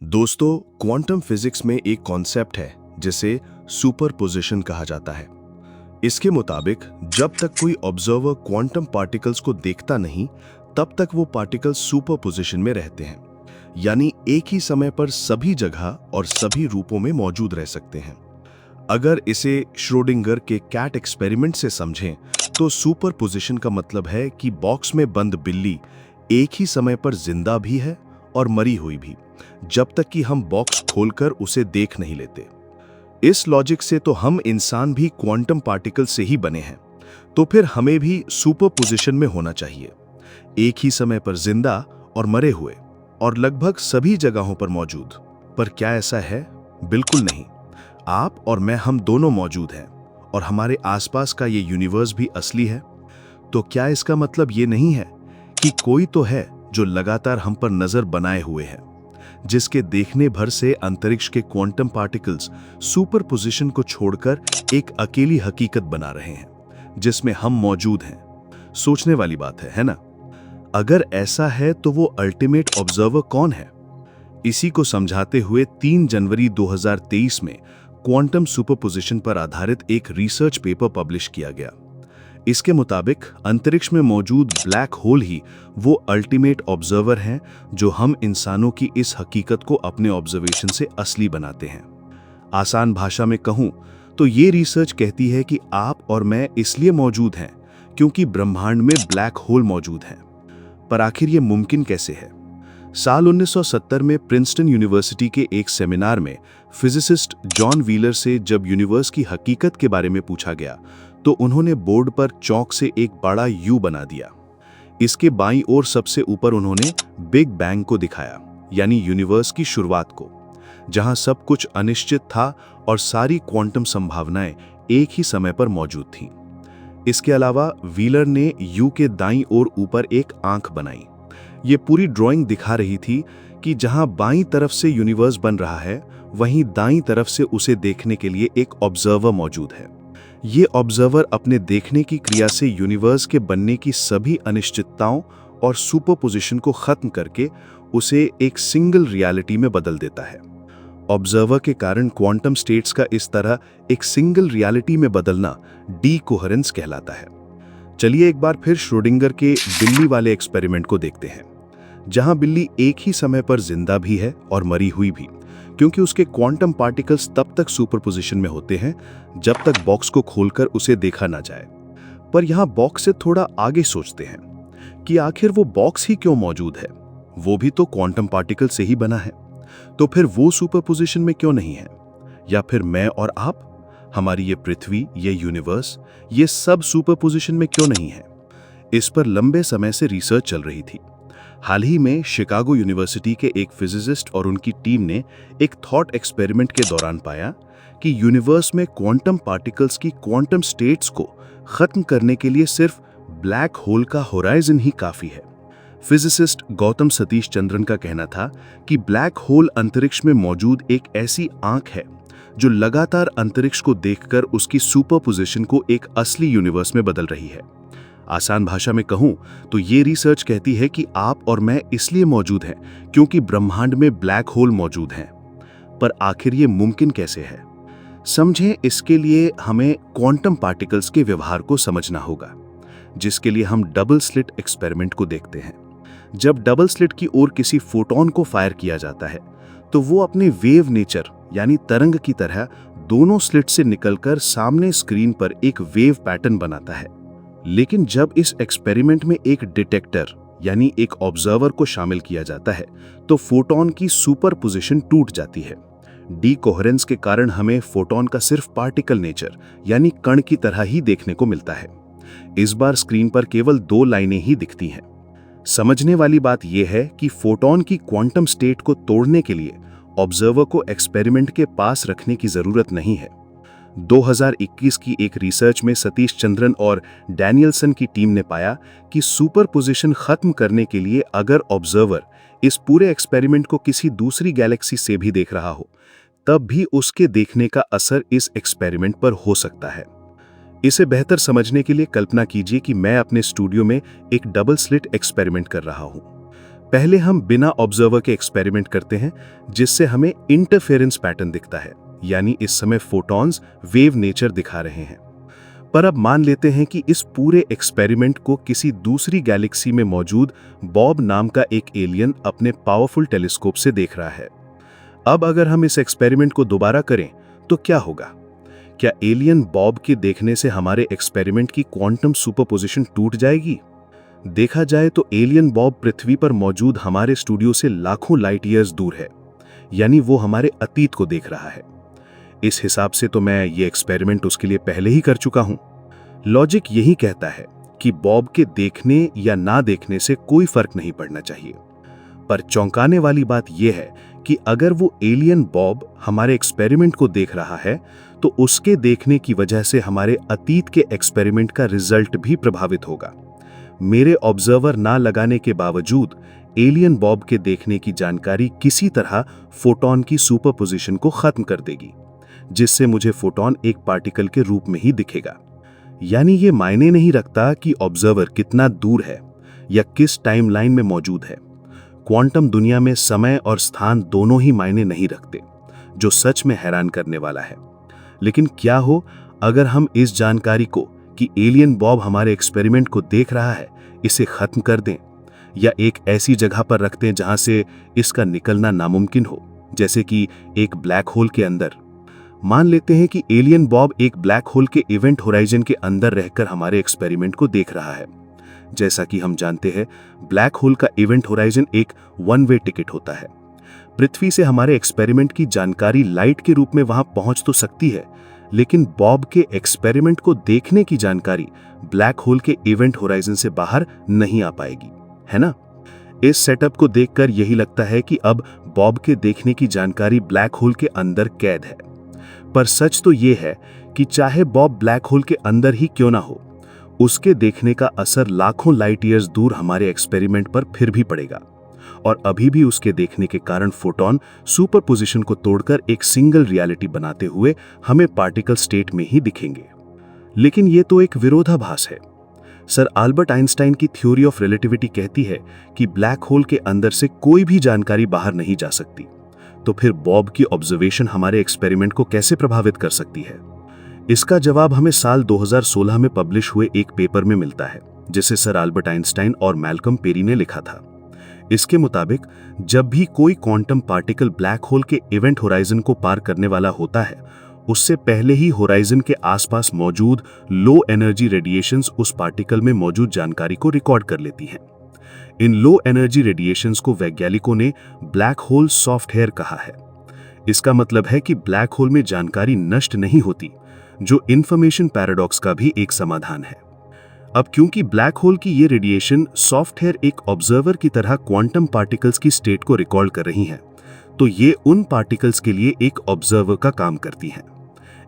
दोस्तों, quantum physics में एक कॉन्सेप्ट है जिसे सुपरपोजिशन कहा जाता है। इसके मुताबिक जब तक कोई ऑब्जर्वर क्वांटम पार्टिकल्स को देखता नहीं, तब तक वो पार्टिकल्स सुपरपोजिशन में रहते हैं, यानी एक ही समय पर सभी जगह और सभी रूपों में मौजूद रह सकते हैं। अगर इसे श्रोडिंगर के कैट एक्सपेरिमेंट से समझें, तो सुपरपोजिशन का मतलब है कि बॉक्स में बंद बिल्ली एक ही समय पर जिंदा भी है और मरी हुई भी, जब तक कि हम बॉक्स खोलकर उसे देख नहीं लेते। इस लॉजिक से तो हम इंसान भी क्वांटम पार्टिकल से ही बने हैं, तो फिर हमें भी सुपरपोजिशन में होना चाहिए, एक ही समय पर जिंदा और मरे हुए और लगभग सभी जगहों पर मौजूद। पर क्या ऐसा है? बिल्कुल नहीं। आप और मैं, हम दोनों मौजूद हैं और हमारे आसपास का ये यूनिवर्स भी असली है। तो क्या इसका मतलब ये नहीं है कि कोई तो है जो लगातार हम पर नजर बनाए हुए है, जिसके देखने भर से अंतरिक्ष के क्वांटम पार्टिकल्स सुपरपोजिशन को छोड़कर एक अकेली हकीकत बना रहे हैं, जिसमें हम मौजूद हैं? सोचने वाली बात है ना? अगर ऐसा है तो वो अल्टीमेट ऑब्जर्वर कौन है? इसी को समझाते हुए 3 जनवरी 2023 में क्वांटम सुपरपोजिशन पर आधारित एक रिसर्च पेपर पब्लिश किया गया। इसके मुताबिक अंतरिक्ष में मौजूद ब्लैक होल ही वो अल्टीमेट ऑब्जर्वर हैं जो हम इंसानों की इस हकीकत को अपने ऑब्जर्वेशन से असली बनाते हैं। आसान भाषा में कहूं तो ये रिसर्च कहती है कि आप और मैं इसलिए मौजूद हैं क्योंकि ब्रह्मांड में ब्लैक होल मौजूद हैं। पर आखिर ये मुमकिन कैसे है? साल 1970 में प्रिंसटन यूनिवर्सिटी के एक सेमिनार में फिजिसिस्ट जॉन व्हीलर से जब यूनिवर्स की हकीकत के बारे में पूछा गया, तो उन्होंने बोर्ड पर चौक से एक बड़ा यू बना दिया। इसके बाईं ओर सबसे ऊपर उन्होंने बिग बैंग को दिखाया, यानी यूनिवर्स की शुरुआत को, जहां सब कुछ अनिश्चित था और सारी क्वांटम संभावनाएं एक ही समय पर मौजूद थीं। इसके अलावा व्हीलर ने यू के दाईं ओर ऊपर एक आंख बनाई। ये पूरी ड्राइंग दिखा रही थी कि जहां बाईं तरफ से यूनिवर्स बन रहा है, वहीं दाईं तरफ से उसे देखने के लिए एक ऑब्जर्वर मौजूद है। ये ऑब्जर्वर अपने देखने की क्रिया से यूनिवर्स के बनने की सभी अनिश्चितताओं और सुपरपोजिशन को खत्म करके उसे एक सिंगल रियलिटी में बदल देता है। ऑब्जर्वर के कारण क्वांटम स्टेट्स का इस तरह एक सिंगल रियलिटी में बदलना डीकोहेरेंस कहलाता है। चलिए एक बार फिर श्रोडिंगर के बिल्ली वाले एक्सपेरिमेंट को देखते हैं, जहां बिल्ली एक ही समय पर जिंदा भी है और मरी हुई भी, क्योंकि उसके क्वांटम पार्टिकल्स तब तक सुपरपोजिशन में होते हैं जब तक बॉक्स को खोलकर उसे देखा ना जाए। पर यहां बॉक्स से थोड़ा आगे सोचते हैं कि आखिर वो बॉक्स ही क्यों मौजूद है? वो भी तो क्वांटम पार्टिकल से ही बना है, तो फिर वो सुपरपोजिशन में क्यों नहीं है? या फिर मैं और आप, हमारी ये पृथ्वी, ये यूनिवर्स, ये सब सुपरपोजिशन में क्यों नहीं है? इस पर लंबे समय से रिसर्च चल रही थी। हाल ही में शिकागो यूनिवर्सिटी के एक फिजिसिस्ट और उनकी टीम ने एक थॉट एक्सपेरिमेंट के दौरान पाया कि यूनिवर्स में क्वांटम पार्टिकल्स की क्वांटम स्टेट्स को खत्म करने के लिए सिर्फ ब्लैक होल का होराइजन ही काफी है। फिजिसिस्ट गौतम सतीश चंद्रन का कहना था कि ब्लैक होल अंतरिक्ष में मौजूद एक ऐसी आंख है जो लगातार अंतरिक्ष को देखकर उसकी सुपरपोजिशन को एक असली यूनिवर्स में बदल रही है। आसान भाषा में कहूं तो ये रिसर्च कहती है कि आप और मैं इसलिए मौजूद हैं क्योंकि ब्रह्मांड में ब्लैक होल मौजूद हैं। पर आखिर ये मुमकिन कैसे है? समझें, इसके लिए हमें क्वांटम पार्टिकल्स के व्यवहार को समझना होगा, जिसके लिए हम डबल स्लिट एक्सपेरिमेंट को देखते हैं। जब डबल स्लिट की ओर किसी फोटोन को फायर किया जाता है, तो वो अपने वेव नेचर यानी तरंग की तरह दोनों स्लिट से निकलकर सामने स्क्रीन पर एक वेव पैटर्न बनाता है। लेकिन जब इस एक्सपेरिमेंट में एक डिटेक्टर यानी एक ऑब्जर्वर को शामिल किया जाता है, तो फोटोन की सुपरपोजिशन टूट जाती है। डीकोहेरेंस के कारण हमें फोटोन का सिर्फ पार्टिकल नेचर यानी कण की तरह ही देखने को मिलता है। इस बार स्क्रीन पर केवल 2 लाइनें ही दिखती हैं। समझने वाली बात यह है कि फोटोन की क्वांटम स्टेट को तोड़ने के लिए ऑब्जर्वर को एक्सपेरिमेंट के पास रखने की जरूरत नहीं है। 2021 की एक रिसर्च में सतीश चंद्रन और डैनियलसन की टीम ने पाया कि सुपरपोजिशन खत्म करने के लिए अगर ऑब्जर्वर इस पूरे एक्सपेरिमेंट को किसी दूसरी गैलेक्सी से भी देख रहा हो, तब भी उसके देखने का असर इस एक्सपेरिमेंट पर हो सकता है। इसे बेहतर समझने के लिए कल्पना कीजिए कि मैं अपने स्टूडियो में एक डबल स्लिट एक्सपेरिमेंट कर रहा हूं। पहले हम बिना ऑब्जर्वर के एक्सपेरिमेंट करते हैं, जिससे हमें इंटरफेरेंस पैटर्न दिखता है, यानी इस समय फोटॉन्स वेव नेचर दिखा रहे हैं। पर अब मान लेते हैं कि इस पूरे एक्सपेरिमेंट को किसी दूसरी गैलेक्सी में मौजूद बॉब नाम का एक एलियन अपने पावरफुल टेलीस्कोप से देख रहा है। अब अगर हम इस एक्सपेरिमेंट को दोबारा करें तो क्या होगा? क्या एलियन बॉब के देखने से हमारे एक्सपेरिमेंट की क्वांटम सुपरपोजिशन टूट जाएगी? देखा जाए तो एलियन बॉब पृथ्वी पर मौजूद हमारे स्टूडियो से लाखों लाइट ईयर्स दूर है, यानी वो हमारे अतीत को देख रहा है। इस हिसाब से तो मैं ये एक्सपेरिमेंट उसके लिए पहले ही कर चुका हूं। लॉजिक यही कहता है कि बॉब के देखने या ना देखने से कोई फर्क नहीं पड़ना चाहिए। पर चौंकाने वाली बात यह है कि अगर वो एलियन बॉब हमारे एक्सपेरिमेंट को देख रहा है तो उसके देखने की वजह से हमारे अतीत के एक्सपेरिमेंट का रिजल्ट भी प्रभावित होगा। मेरे ऑब्जर्वर ना लगाने के बावजूद एलियन बॉब के देखने की जानकारी किसी तरह फोटॉन की सुपरपोजिशन को खत्म कर देगी, जिससे मुझे फोटॉन एक पार्टिकल के रूप में ही दिखेगा। यानी ये मायने नहीं रखता कि ऑब्जर्वर कितना दूर है या किस टाइमलाइन में मौजूद है। क्वांटम दुनिया में समय और स्थान दोनों ही मायने नहीं रखते, जो सच में हैरान करने वाला है। लेकिन क्या हो अगर हम इस जानकारी को कि एलियन बॉब हमारे एक्सपेरिमेंट को देख रहा है, इसे खत्म कर दें या एक ऐसी जगह पर रख दें जहां से इसका निकलना नामुमकिन हो, जैसे कि एक ब्लैक होल के अंदर। मान लेते हैं कि एलियन बॉब एक ब्लैक होल के इवेंट होराइजन के अंदर रहकर हमारे एक्सपेरिमेंट को देख रहा है। जैसा कि हम जानते हैं, ब्लैक होल का इवेंट होराइजन एक वन वे टिकट होता है। पृथ्वी से हमारे एक्सपेरिमेंट की जानकारी लाइट के रूप में वहां पहुंच तो सकती है, लेकिन बॉब के एक्सपेरिमेंट को देखने की जानकारी ब्लैक होल के इवेंट होराइजन से बाहर नहीं आ पाएगी, है ना? इस सेटअप को देखकर यही लगता है कि अब बॉब के देखने की जानकारी ब्लैक होल के अंदर कैद है। पर सच तो यह है कि चाहे बॉब ब्लैक होल के अंदर ही क्यों ना हो, उसके देखने का असर लाखों लाइट ईयर्स दूर हमारे एक्सपेरिमेंट पर फिर भी पड़ेगा, और अभी भी उसके देखने के कारण फोटॉन सुपरपोजिशन को तोड़कर एक सिंगल रियलिटी बनाते हुए हमें पार्टिकल स्टेट में ही दिखेंगे। लेकिन यह तो एक विरोधाभास है। सर अल्बर्ट आइंस्टाइन की थ्योरी ऑफ रिलेटिविटी कहती है कि ब्लैक होल के अंदर से कोई भी जानकारी बाहर नहीं जा सकती। तो फिर बॉब की ऑब्जर्वेशन हमारे एक्सपेरिमेंट को कैसे प्रभावित कर सकती है? इसका जवाब हमें साल 2016 में पब्लिश हुए एक पेपर में मिलता है, जिसे सर अल्बर्ट आइंस्टाइन और मैल्कम पेरी ने लिखा था। इसके मुताबिक जब भी कोई क्वांटम पार्टिकल ब्लैक होल के इवेंट होराइजन को पार करने वाला होता है, उससे पहले ही होराइजन के आसपास मौजूद लो एनर्जी रेडिएशंस उस पार्टिकल में मौजूद जानकारी को रिकॉर्ड कर लेती हैं। इन लो एनर्जी रेडिएशंस को वैज्ञानिकों ने ब्लैक होल सॉफ्टवेयर कहा है। इसका मतलब है कि ब्लैक होल में जानकारी नष्ट नहीं होती, जो इंफॉर्मेशन पैराडॉक्स का भी एक समाधान है। अब क्योंकि ब्लैक होल की ये रेडिएशन सॉफ्टवेयर एक ऑब्जर्वर की तरह क्वांटम पार्टिकल्स की स्टेट को रिकॉर्ड कर रही हैं, तो ये उन पार्टिकल्स के लिए एक ऑब्जर्वर का काम करती हैं।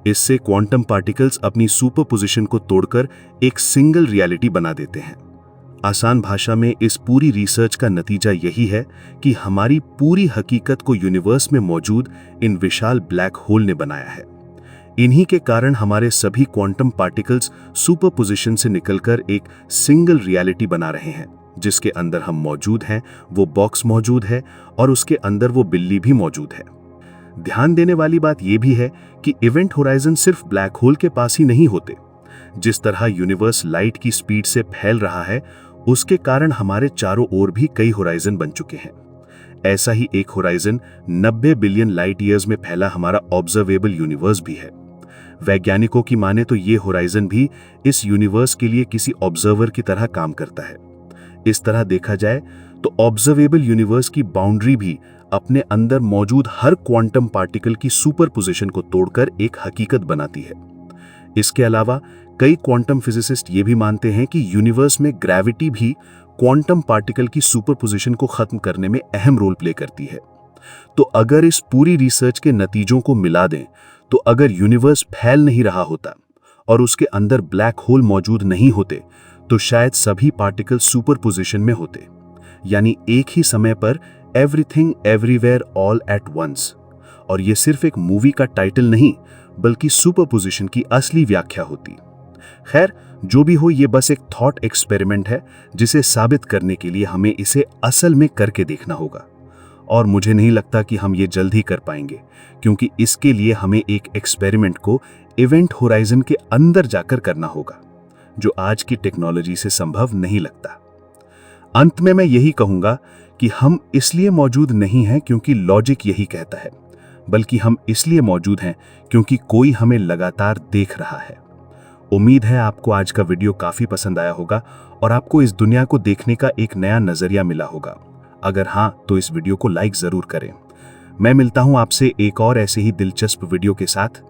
इससे क्वांटम पार्टिकल्स अपनी सुपरपोजिशन को तोड़कर एक सिंगल रियलिटी बना देते हैं। आसान भाषा में इस पूरी रिसर्च का नतीजा यही है कि हमारी पूरी हकीकत को यूनिवर्स में मौजूद इन विशाल ब्लैक होल ने बनाया है। इन्हीं के कारण हमारे सभी क्वांटम पार्टिकल्स सुपरपोजिशन से निकलकर एक सिंगल रियलिटी बना रहे हैं, जिसके अंदर हम मौजूद हैं, वो बॉक्स मौजूद है और उसके अंदर वो बिल्ली भी मौजूद है। ध्यान देने वाली बात यह भी है कि इवेंट होराइजन सिर्फ ब्लैक होल के पास ही नहीं होते। जिस तरह यूनिवर्स लाइट की स्पीड से फैल रहा है, उसके कारण हमारे चारों ओर भी कई होराइजन बन चुके हैं। ऐसा ही एक होराइजन 90 बिलियन लाइट ईयर्स में फैला हमारा ऑब्जर्वेबल यूनिवर्स भी है। वैज्ञानिकों की माने तो ये होराइजन भी इस यूनिवर्स के लिए किसी ऑब्जर्वर की तरह काम करता है। इस तरह देखा जाए तो ऑब्जर्वेबल यूनिवर्स की बाउंड्री भी अपने अंदर मौजूद हर क्वांटम पार्टिकल की सुपरपोजिशन को तोड़कर एक हकीकत बनाती है। इसके अलावा कई क्वांटम फिजिसिस्ट ये भी मानते हैं कि यूनिवर्स में ग्रेविटी भी क्वांटम पार्टिकल की सुपरपोजिशन को खत्म करने में अहम रोल प्ले करती है। तो अगर इस पूरी रिसर्च के नतीजों को मिला दें, तो अगर यूनिवर्स फैल नहीं रहा होता और उसके अंदर ब्लैक होल मौजूद नहीं होते, तो शायद सभी पार्टिकल सुपरपोजिशन में होते, यानी एक ही समय पर everything everywhere all at once. और ये सिर्फ एक मूवी का टाइटल नहीं, बल्कि सुपरपोजिशन की असली व्याख्या होती। खैर, जो भी हो, ये बस एक थॉट एक्सपेरिमेंट है जिसे साबित करने के लिए हमें इसे असल में करके देखना होगा। और मुझे नहीं लगता कि हम ये जल्द ही कर पाएंगे, क्योंकि इसके लिए हमें एक एक्सपेरिमेंट को इवेंट होराइजन के अंदर जाकर करना होगा, जो आज की टेक्नोलॉजी से संभव नहीं लगता। अंत में मैं यही कहूंगा कि हम इसलिए मौजूद नहीं हैं क्योंकि लॉजिक यही कहता है, बल्कि हम इसलिए मौजूद हैं क्योंकि कोई हमें लगातार देख रहा है। उम्मीद है आपको आज का वीडियो काफी पसंद आया होगा और आपको इस दुनिया को देखने का एक नया नजरिया मिला होगा। अगर हां, तो इस वीडियो को लाइक जरूर करें। मैं मिलता हूं आपसे एक और ऐसे ही दिलचस्प वीडियो के साथ।